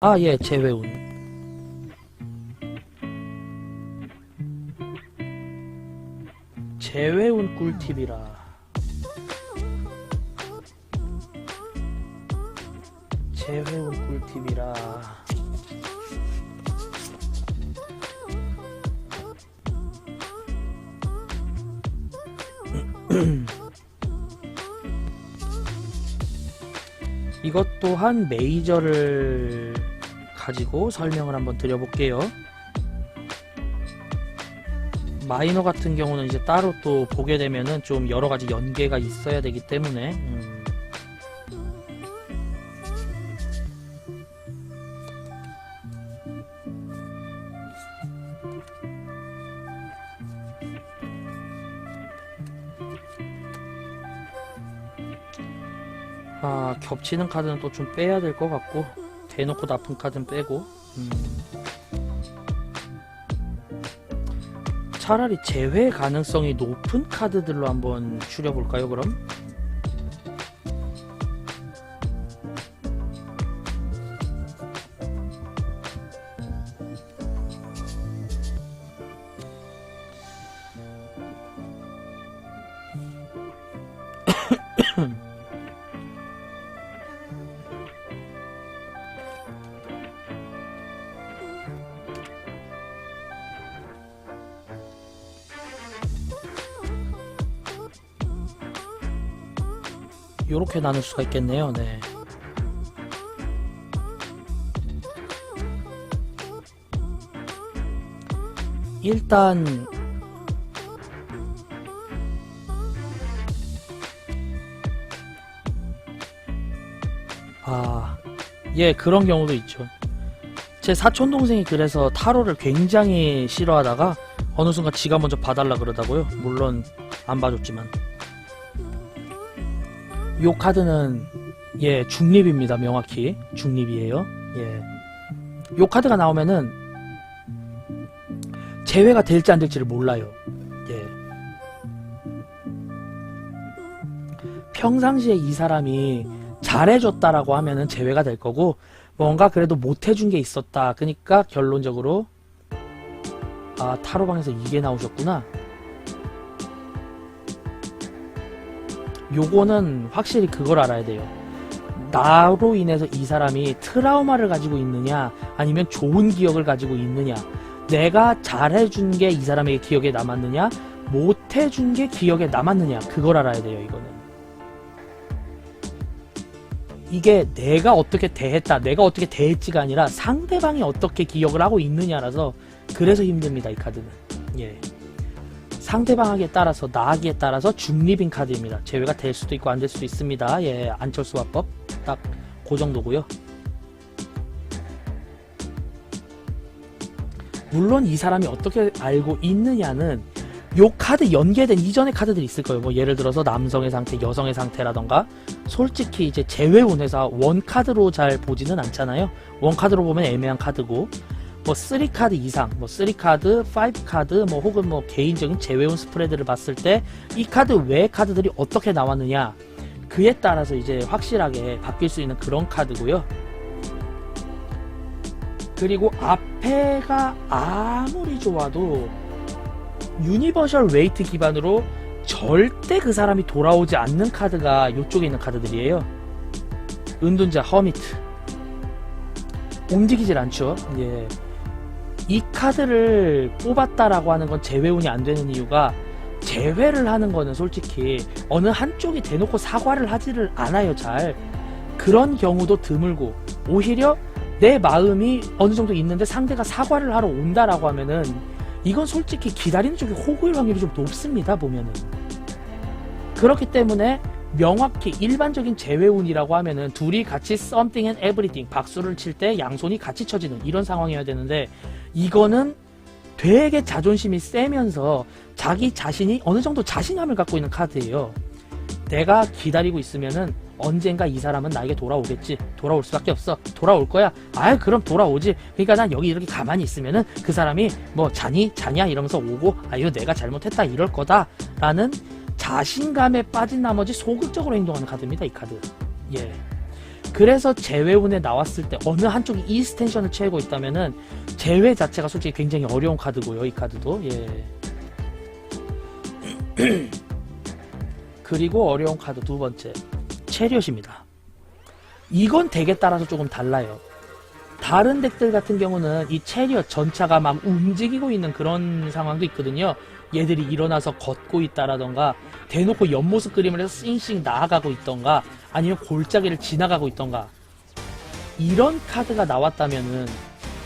아, 예, 재회운. 재회운 꿀팁이라. 재회운 꿀팁이라. 이것 또한 메이저를 가지고 설명을 한번 드려볼게요. 마이너 같은 경우는 이제 따로 또 보게 되면은 좀 여러가지 연계가 있어야 되기 때문에 겹치는 카드는 또 좀 빼야 될 것 같고, 대놓고 나쁜 카드는 빼고, 차라리 재회 가능성이 높은 카드들로 한번 추려볼까요, 그럼? 요렇게 나눌 수가 있겠네요. 네. 일단 예, 그런 경우도 있죠. 제 사촌 동생이 그래서 타로를 굉장히 싫어하다가 어느 순간 지가 먼저 봐달라 그러다고요. 물론 안 봐줬지만. 요 카드는 예, 중립입니다. 명확히 중립이에요. 예. 요 카드가 나오면은 재회가 될지 안 될지를 몰라요. 예. 평상시에 이 사람이 잘해줬다라고 하면은 재회가 될 거고, 뭔가 그래도 못해준 게 있었다. 그러니까 결론적으로 타로방에서 이게 나오셨구나. 요거는 확실히 그걸 알아야 돼요. 나로 인해서 이 사람이 트라우마를 가지고 있느냐, 아니면 좋은 기억을 가지고 있느냐, 내가 잘해준 게 이 사람에게 기억에 남았느냐, 못해준 게 기억에 남았느냐, 그걸 알아야 돼요. 이거는 이게 내가 어떻게 대했다, 내가 어떻게 대했지가 아니라 상대방이 어떻게 기억을 하고 있느냐라서, 그래서 힘듭니다. 이 카드는. 예. 상대방에게 따라서, 나하기에 따라서 중립인 카드입니다. 제외가 될 수도 있고 안 될 수도 있습니다. 예, 안철수 화법 딱 그 정도고요. 물론 이 사람이 어떻게 알고 있느냐는 요 카드 연계된 이전의 카드들이 있을 거예요. 뭐 예를 들어서 남성의 상태, 여성의 상태라던가. 솔직히 이제 재회운 회사 원카드로 잘 보지는 않잖아요. 원카드로 보면 애매한 카드고, 뭐 3카드 이상, 뭐 3카드, 5카드, 뭐 혹은 뭐 개인적인 재회운 스프레드를 봤을 때 이 카드 외의 카드들이 어떻게 나왔느냐, 그에 따라서 이제 확실하게 바뀔 수 있는 그런 카드고요. 그리고 앞에가 아무리 좋아도 유니버셜 웨이트 기반으로 절대 그 사람이 돌아오지 않는 카드가 이쪽에 있는 카드들이에요. 은둔자, 허미트. 움직이질 않죠. 예. 이 카드를 뽑았다라고 하는 건 재회운이 안 되는 이유가, 재회를 하는 거는 솔직히 어느 한쪽이 대놓고 사과를 하지를 않아요. 잘. 그런 경우도 드물고, 오히려 내 마음이 어느 정도 있는데 상대가 사과를 하러 온다라고 하면은 이건 솔직히 기다리는 쪽이 호구일 확률이 좀 높습니다. 보면은. 그렇기 때문에 명확히 일반적인 재회운이라고 하면은 둘이 같이 something and everything, 박수를 칠 때 양손이 같이 쳐지는 이런 상황이어야 되는데, 이거는 되게 자존심이 세면서 자기 자신이 어느 정도 자신감을 갖고 있는 카드예요. 내가 기다리고 있으면은 언젠가 이 사람은 나에게 돌아오겠지. 돌아올 수밖에 없어. 돌아올 거야. 그럼 돌아오지. 그러니까 난 여기 이렇게 가만히 있으면은 그 사람이 뭐 자냐 이러면서 오고, 이거 내가 잘못했다 이럴 거다 라는 자신감에 빠진 나머지 소극적으로 행동하는 카드입니다. 이 카드. 예. 그래서 제외운에 나왔을 때 어느 한쪽이 이 스텐션을 채우고 있다면은 제외 자체가 솔직히 굉장히 어려운 카드고요. 이 카드도. 예. 그리고 어려운 카드 두 번째 체리엇입니다. 이건 덱에 따라서 조금 달라요. 다른 덱들 같은 경우는 이 체리엇 전차가 막 움직이고 있는 그런 상황도 있거든요. 얘들이 일어나서 걷고 있다라던가 대놓고 옆모습 그림을 해서 싱싱 나아가고 있던가 아니면 골짜기를 지나가고 있던가 이런 카드가 나왔다면은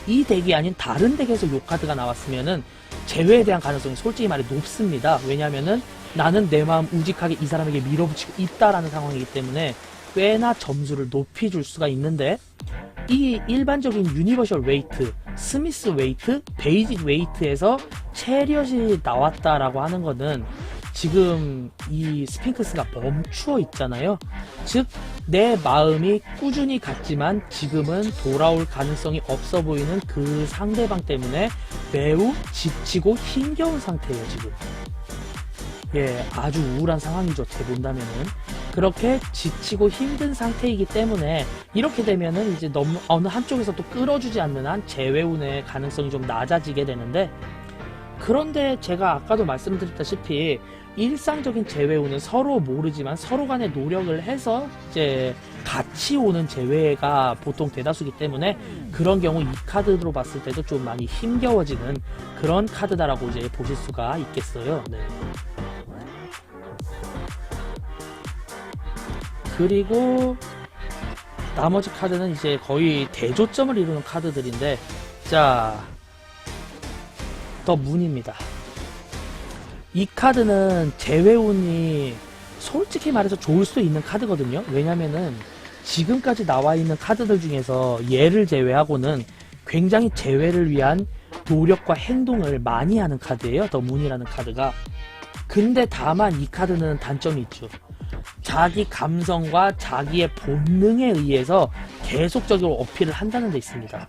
이 덱이 아닌 다른 덱에서 요 카드가 나왔으면은 제외에 대한 가능성이 솔직히 말해 높습니다. 왜냐면은 나는 내 마음 우직하게 이 사람에게 밀어붙이고 있다라는 상황이기 때문에 꽤나 점수를 높이 줄 수가 있는데 이 일반적인 유니버셜 웨이트, 스미스 웨이트, 베이직 웨이트에서 체리엇이 나왔다라고 하는 거는 지금 이 스핑크스가 멈추어 있잖아요. 즉 내 마음이 꾸준히 갔지만 지금은 돌아올 가능성이 없어 보이는 그 상대방 때문에 매우 지치고 힘겨운 상태예요. 지금 예, 아주 우울한 상황이죠. 어떻게 본다면은 그렇게 지치고 힘든 상태이기 때문에 이렇게 되면은 이제 너무 어느 한쪽에서 또 끌어주지 않는 한 제외운의 가능성이 좀 낮아지게 되는데, 그런데 제가 아까도 말씀드렸다시피 일상적인 제외운은 서로 모르지만 서로 간에 노력을 해서 이제 같이 오는 제외가 보통 대다수기 때문에 그런 경우 이 카드로 봤을 때도 좀 많이 힘겨워지는 그런 카드다라고 이제 보실 수가 있겠어요. 네. 그리고 나머지 카드는 이제 거의 대조점을 이루는 카드들인데, 자, 더 문입니다. 이 카드는 제외운이 솔직히 말해서 좋을 수도 있는 카드거든요. 왜냐면은 지금까지 나와 있는 카드들 중에서 얘를 제외하고는 굉장히 제외를 위한 노력과 행동을 많이 하는 카드예요. 더 문이라는 카드가. 근데 다만 이 카드는 단점이 있죠. 자기 감성과 자기의 본능에 의해서 계속적으로 어필을 한다는 데 있습니다.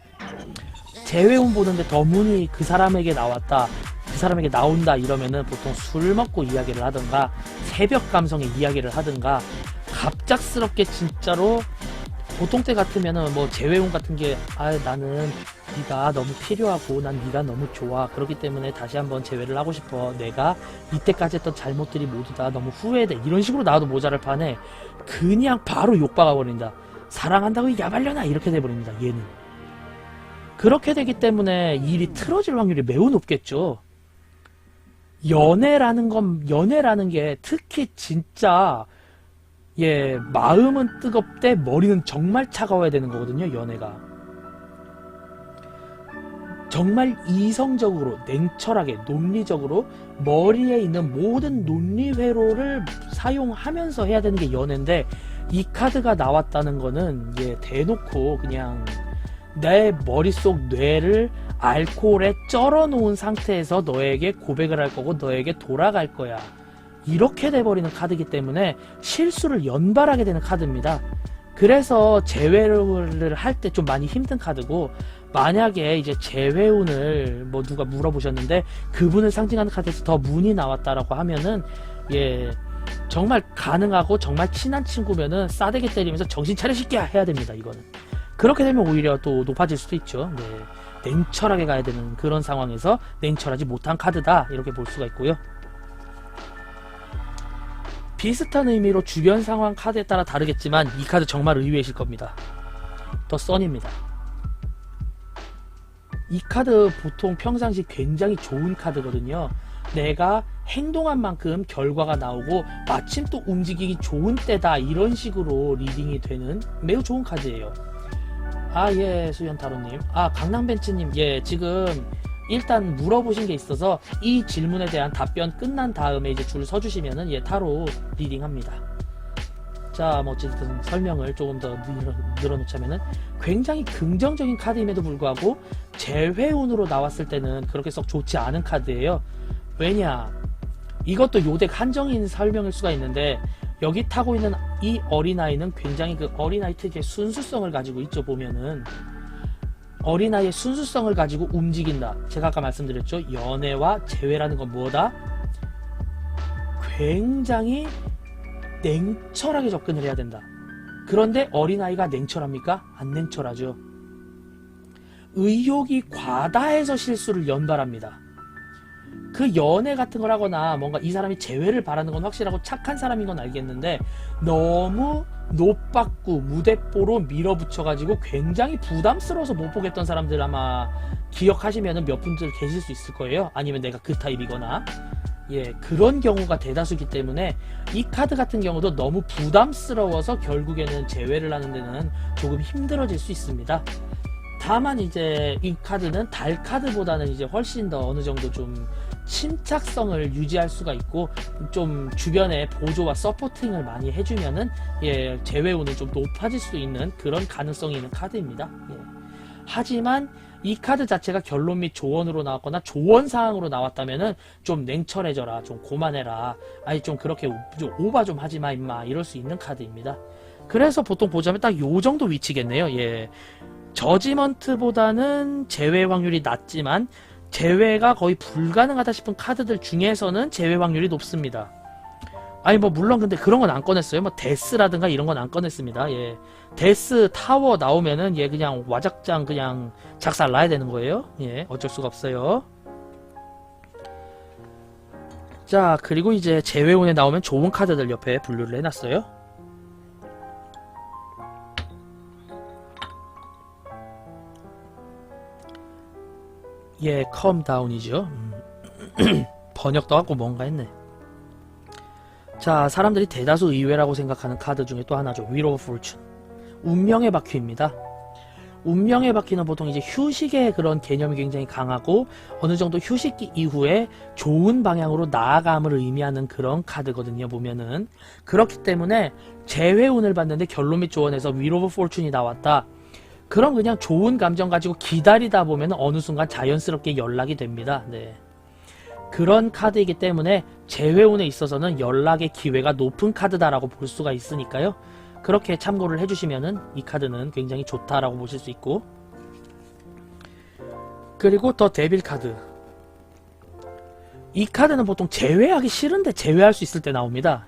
제외운 보는데 더 문이 그 사람에게 나왔다, 그 사람에게 나온다 이러면은 보통 술 먹고 이야기를 하던가 새벽 감성의 이야기를 하든가 갑작스럽게 진짜로 보통 때 같으면은 뭐 제외운 같은 게 나는 네가 너무 필요하고 난 네가 너무 좋아, 그렇기 때문에 다시 한번 제외를 하고 싶어, 내가 이때까지 했던 잘못들이 모두 다 너무 후회돼, 이런 식으로 나와도 모자랄 판에 그냥 바로 욕박아 버린다. 사랑한다고 야발려나 이렇게 돼버립니다. 얘는 그렇게 되기 때문에 일이 틀어질 확률이 매우 높겠죠. 연애라는 게 특히 진짜 마음은 뜨겁대 머리는 정말 차가워야 되는 거거든요. 연애가 정말 이성적으로 냉철하게 논리적으로 머리에 있는 모든 논리 회로를 사용하면서 해야 되는 게 연애인데, 이 카드가 나왔다는 거는 대놓고 그냥 내 머릿속 뇌를 알코올에 쩔어 놓은 상태에서 너에게 고백을 할 거고 너에게 돌아갈 거야, 이렇게 돼버리는 카드이기 때문에 실수를 연발하게 되는 카드입니다. 그래서 제외를 할 때 좀 많이 힘든 카드고, 만약에 이제 제외운을 뭐 누가 물어보셨는데 그분을 상징하는 카드에서 더 문이 나왔다라고 하면은 정말 가능하고 정말 친한 친구면은 싸대기 때리면서 정신 차려 새끼야 해야 됩니다. 이거는 그렇게 되면 오히려 또 높아질 수도 있죠. 냉철하게 가야 되는 그런 상황에서 냉철하지 못한 카드다, 이렇게 볼 수가 있고요. 비슷한 의미로 주변 상황 카드에 따라 다르겠지만 이 카드 정말 의외이실 겁니다. 더 선입니다. 이 카드 보통 평상시 굉장히 좋은 카드거든요. 내가 행동한 만큼 결과가 나오고 마침 또 움직이기 좋은 때다, 이런 식으로 리딩이 되는 매우 좋은 카드예요. 수연타로님, 강남벤츠님, 지금 일단 물어보신 게 있어서 이 질문에 대한 답변 끝난 다음에 이제 줄 서주시면은 타로 리딩합니다. 자, 뭐 어쨌든 설명을 조금 더 늘어놓자면은 굉장히 긍정적인 카드임에도 불구하고 제외운으로 나왔을 때는 그렇게 썩 좋지 않은 카드예요. 왜냐, 이것도 요덱 한정인 설명일 수가 있는데, 여기 타고 있는 이 어린아이는 굉장히 그 어린아이 특유의 순수성을 가지고 있죠. 보면은 어린아이의 순수성을 가지고 움직인다. 제가 아까 말씀드렸죠. 연애와 제외라는 건 뭐다? 굉장히 냉철하게 접근을 해야 된다. 그런데 어린아이가 냉철합니까? 안 냉철하죠. 의욕이 과다해서 실수를 연발합니다. 그 연애 같은 걸 하거나 뭔가 이 사람이 재회를 바라는 건 확실하고 착한 사람인 건 알겠는데 너무 노빠꾸 무대뽀로 밀어붙여가지고 굉장히 부담스러워서 못 보겠던 사람들 아마 기억하시면 몇 분들 계실 수 있을 거예요. 아니면 내가 그 타입이거나 예, 그런 경우가 대다수기 때문에 이 카드 같은 경우도 너무 부담스러워서 결국에는 재회를 하는 데는 조금 힘들어질 수 있습니다. 다만 이제 이 카드는 달 카드보다는 이제 훨씬 더 어느 정도 좀 침착성을 유지할 수가 있고 좀 주변에 보조와 서포팅을 많이 해주면은 예, 재회운이 좀 높아질 수 있는 그런 가능성이 있는 카드입니다. 예. 하지만 이 카드 자체가 결론 및 조언으로 나왔거나 조언 사항으로 나왔다면은 좀 냉철해져라, 좀 고만해라, 아니 좀 그렇게 좀 오바 좀 하지마 임마 이럴 수 있는 카드입니다. 그래서 보통 보자면 딱 요 정도 위치겠네요. 예. 저지먼트보다는 재회 확률이 낮지만 재회가 거의 불가능하다 싶은 카드들 중에서는 재회 확률이 높습니다. 아니 뭐 물론 근데 그런 건 안 꺼냈어요. 뭐 데스라든가 이런 건 안 꺼냈습니다. 예. 데스 타워 나오면은 얘 그냥 와작장 그냥 작살 나야 되는 거예요. 예. 어쩔 수가 없어요. 자, 그리고 이제 재회운에 나오면 좋은 카드들 옆에 분류를 해놨어요. 예, 컴다운이죠. 번역 떠갖고 뭔가 했네. 자, 사람들이 대다수 의외라고 생각하는 카드 중에 또 하나죠. Wheel of Fortune. 운명의 바퀴입니다. 운명의 바퀴는 보통 이제 휴식의 그런 개념이 굉장히 강하고 어느 정도 휴식기 이후에 좋은 방향으로 나아감을 의미하는 그런 카드거든요. 보면은 그렇기 때문에 재회운을 봤는데 결론 및 조언에서 Wheel of Fortune이 나왔다. 그럼 그냥 좋은 감정 가지고 기다리다 보면 어느 순간 자연스럽게 연락이 됩니다. 네. 그런 카드이기 때문에 재회운에 있어서는 연락의 기회가 높은 카드다라고 볼 수가 있으니까요. 그렇게 참고를 해주시면은 이 카드는 굉장히 좋다라고 보실 수 있고, 그리고 더 데빌 카드. 이 카드는 보통 재회하기 싫은데 재회할 수 있을 때 나옵니다.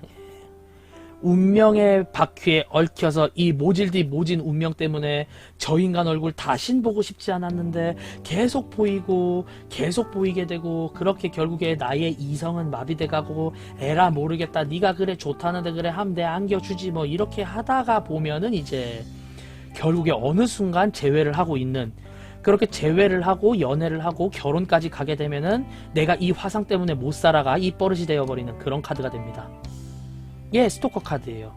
운명의 바퀴에 얽혀서 이 모질디 모진 운명 때문에 저 인간 얼굴 다신 보고 싶지 않았는데 계속 보이고 계속 보이게 되고 그렇게 결국에 나의 이성은 마비돼가고 에라 모르겠다 네가 그래 좋다는데 그래 하면 내 안겨주지 뭐 이렇게 하다가 보면은 이제 결국에 어느 순간 재회를 하고 있는, 그렇게 재회를 하고 연애를 하고 결혼까지 가게 되면은 내가 이 화상 때문에 못 살아가 이 버릇이 되어버리는 그런 카드가 됩니다. 예, 스토커 카드예요.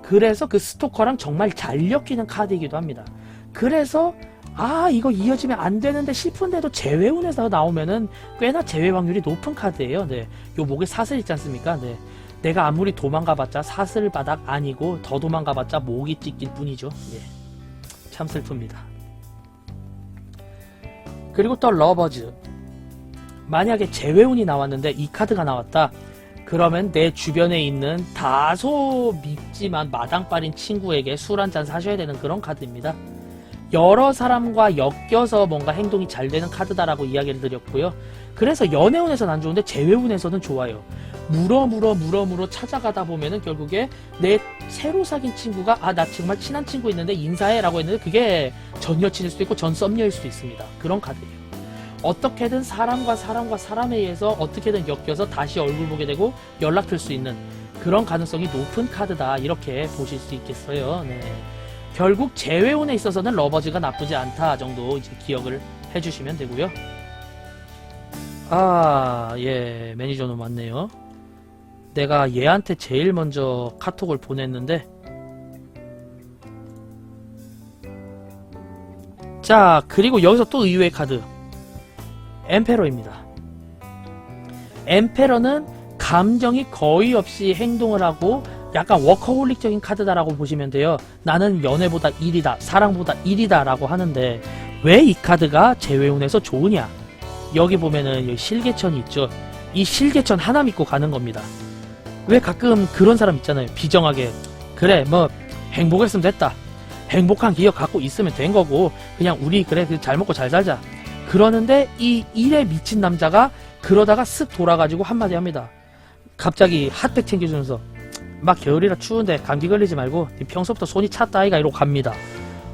그래서 그 스토커랑 정말 잘 엮이는 카드이기도 합니다. 그래서 아 이거 이어지면 안 되는데 싶은데도 재회운에서 나오면은 꽤나 재회 확률이 높은 카드예요. 네, 요 목에 사슬 있지 않습니까? 네, 내가 아무리 도망가봤자 사슬 바닥 아니고 더 도망가봤자 목이 찢길 뿐이죠. 예, 참 슬픕니다. 그리고 또 러버즈. 만약에 재회운이 나왔는데 이 카드가 나왔다. 그러면 내 주변에 있는 다소 밉지만 마당발인 친구에게 술 한잔 사셔야 되는 그런 카드입니다. 여러 사람과 엮여서 뭔가 행동이 잘 되는 카드다라고 이야기를 드렸고요. 그래서 연애운에서는 안 좋은데 재회운에서는 좋아요. 물어 찾아가다 보면은 결국에 내 새로 사귄 친구가 아 나 정말 친한 친구 있는데 인사해 라고 했는데 그게 전 여친일 수도 있고 전 썸녀일 수도 있습니다. 그런 카드예요. 어떻게든 사람과 사람에 의해서 어떻게든 엮여서 다시 얼굴 보게 되고 연락할 수 있는 그런 가능성이 높은 카드다, 이렇게 보실 수 있겠어요. 네. 결국 재회운에 있어서는 러버즈가 나쁘지 않다 정도 이제 기억을 해주시면 되고요. 아, 예, 매니저는 맞네요. 내가 얘한테 제일 먼저 카톡을 보냈는데, 자, 그리고 여기서 또 의외의 카드. 엠페러입니다. 엠페러는 감정이 거의 없이 행동을 하고 약간 워커홀릭적인 카드다라고 보시면 돼요. 나는 연애보다 일이다, 사랑보다 일이다 라고 하는데 왜 이 카드가 재회운에서 좋으냐? 여기 보면은 여기 실개천이 있죠. 이 실개천 하나 믿고 가는 겁니다. 왜 가끔 그런 사람 있잖아요. 비정하게 그래 뭐 행복했으면 됐다, 행복한 기억 갖고 있으면 된 거고 그냥 우리 그래 잘 먹고 잘 살자. 그러는데 이 일에 미친 남자가 그러다가 쓱 돌아가지고 한마디 합니다. 갑자기 핫팩 챙겨주면서 막 겨울이라 추운데 감기 걸리지 말고 평소부터 손이 찼다 아이가 이러고 갑니다.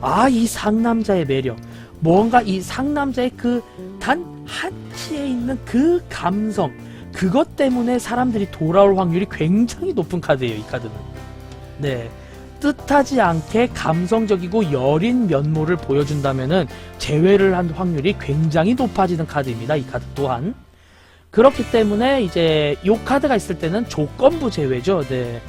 아, 이 상남자의 매력, 뭔가 이 상남자의 그 단 한치에 있는 그 감성, 그것 때문에 사람들이 돌아올 확률이 굉장히 높은 카드예요, 이 카드는. 네, 뜻하지 않게 감성적이고 여린 면모를 보여준다면은 제외를 한 확률이 굉장히 높아지는 카드입니다, 이 카드 또한. 그렇기 때문에 이제 이 카드가 있을 때는 조건부 제외죠. 네,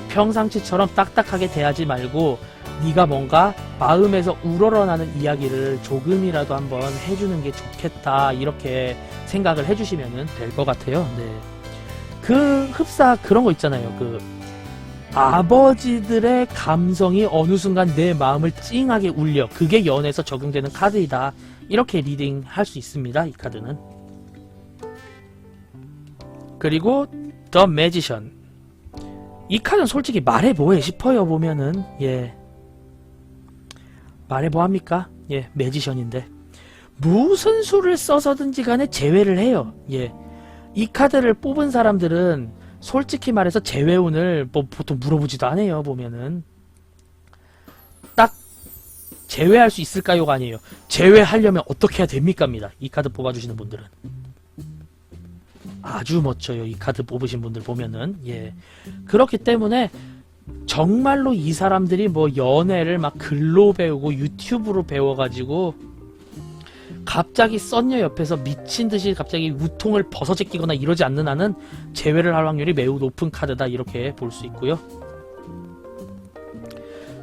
평상시처럼 딱딱하게 대하지 말고 네가 뭔가 마음에서 우러러나는 이야기를 조금이라도 한번 해주는 게 좋겠다, 이렇게 생각을 해주시면 될 것 같아요. 네, 그 흡사 그런 거 있잖아요. 그 아버지들의 감성이 어느 순간 내 마음을 찡하게 울려, 그게 연에서 적용되는 카드이다, 이렇게 리딩 할 수 있습니다, 이 카드는. 그리고 더 매지션, 이 카드는 솔직히 말해 뭐해 싶어요. 보면은 예, 말해 뭐합니까? 예, 매지션인데 무슨 수를 써서든지 간에 제외를 해요. 예, 이 카드를 뽑은 사람들은 솔직히 말해서 제외운을 뭐 보통 물어보지도 않아요. 보면은 딱 제외할 수 있을까요가 아니에요. 제외하려면 어떻게 해야 됩니까입니다. 이 카드 뽑아주시는 분들은 아주 멋져요. 이 카드 뽑으신 분들 보면은. 예, 그렇기 때문에 정말로 이 사람들이 뭐 연애를 막 글로 배우고 유튜브로 배워가지고 갑자기 썬녀 옆에서 미친듯이 갑자기 우통을 벗어제끼거나 이러지 않는 한은 제외를 할 확률이 매우 높은 카드다, 이렇게 볼 수 있고요.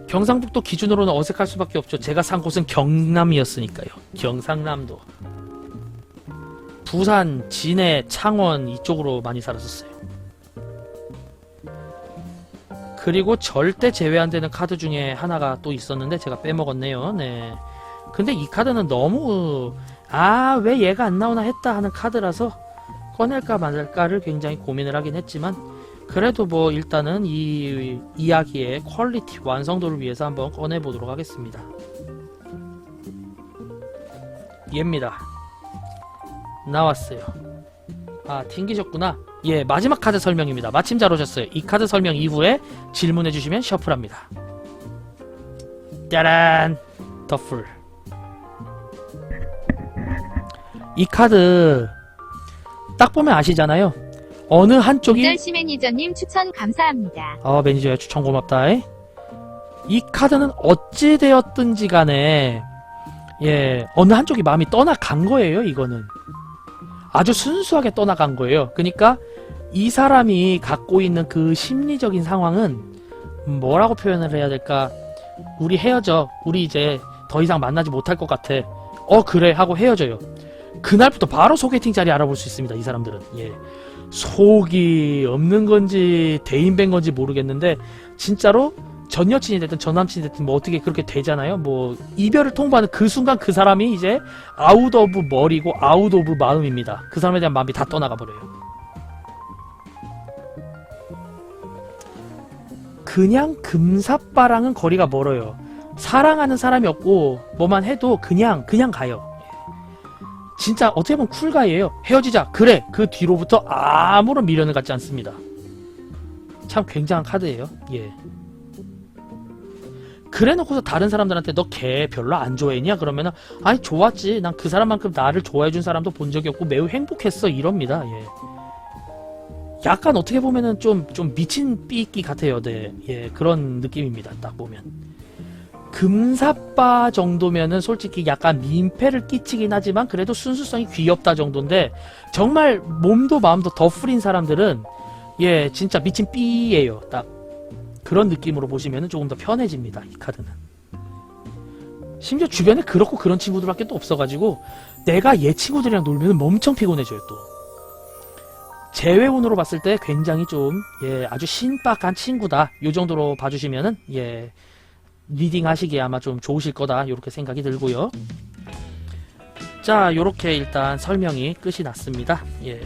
경상북도 기준으로는 어색할 수밖에 없죠. 제가 산 곳은 경남이었으니까요. 경상남도, 부산, 진해, 창원 이쪽으로 많이 살았었어요. 그리고 절대 제외 안 되는 카드 중에 하나가 또 있었는데 제가 빼먹었네요. 네. 근데 이 카드는 너무 왜 얘가 안 나오나 했다 하는 카드라서 꺼낼까 말까를 굉장히 고민을 하긴 했지만, 그래도 뭐 일단은 이 이야기의 퀄리티 완성도를 위해서 한번 꺼내보도록 하겠습니다. 얘입니다. 나왔어요. 아, 튕기셨구나. 예, 마지막 카드 설명입니다. 마침 잘 오셨어요. 이 카드 설명 이후에 질문해주시면 셔플합니다. 짜란! 더풀. 이 카드 딱 보면 아시잖아요. 어느 한쪽이 이절시 매니저님 추천 감사합니다. 매니저야 추천 고맙다. 이 카드는 어찌되었든지 간에 예, 어느 한쪽이 마음이 떠나간 거예요. 이거는 아주 순수하게 떠나간 거예요. 그러니까 이 사람이 갖고 있는 그 심리적인 상황은 뭐라고 표현을 해야 될까? 우리 헤어져. 우리 이제 더 이상 만나지 못할 것 같아. 그래 하고 헤어져요. 그날부터 바로 소개팅 자리 알아볼 수 있습니다. 이 사람들은. 예, 속이 없는 건지 대인배인 건지 모르겠는데 진짜로 전 여친이 됐든 전 남친이 됐든 뭐 어떻게 그렇게 되잖아요. 뭐 이별을 통보하는 그 순간 그 사람이 이제 아웃 오브 머리고 아웃 오브 마음입니다. 그 사람에 대한 마음이 다 떠나가 버려요. 그냥 금사빠랑은 거리가 멀어요. 사랑하는 사람이 없고 뭐만 해도 그냥 가요. 진짜 어떻게 보면 쿨가이예요. 헤어지자. 그래. 그 뒤로부터 아무런 미련을 갖지 않습니다. 참 굉장한 카드예요. 예. 그래 놓고서 다른 사람들한테 너 걔 별로 안 좋아했냐? 그러면은 아니 좋았지. 난 그 사람만큼 나를 좋아해준 사람도 본 적이 없고 매우 행복했어. 이럽니다. 예. 약간 어떻게 보면은 좀 미친 삐끼 같아요. 네. 예, 그런 느낌입니다. 딱 보면. 금사빠 정도면은 솔직히 약간 민폐를 끼치긴 하지만 그래도 순수성이 귀엽다 정도인데, 정말 몸도 마음도 더 풀인 사람들은 예, 진짜 미친 삐예요. 딱 그런 느낌으로 보시면은 조금 더 편해집니다. 이 카드는. 심지어 주변에 그렇고 그런 친구들밖에 또 없어가지고 내가 얘 친구들이랑 놀면은 엄청 피곤해져요. 또 제외운으로 봤을 때 굉장히 좀 예, 아주 신박한 친구다. 요 정도로 봐주시면은 예, 리딩 하시기에 아마 좀 좋으실 거다, 요렇게 생각이 들고요. 자, 요렇게 일단 설명이 끝이 났습니다. 예.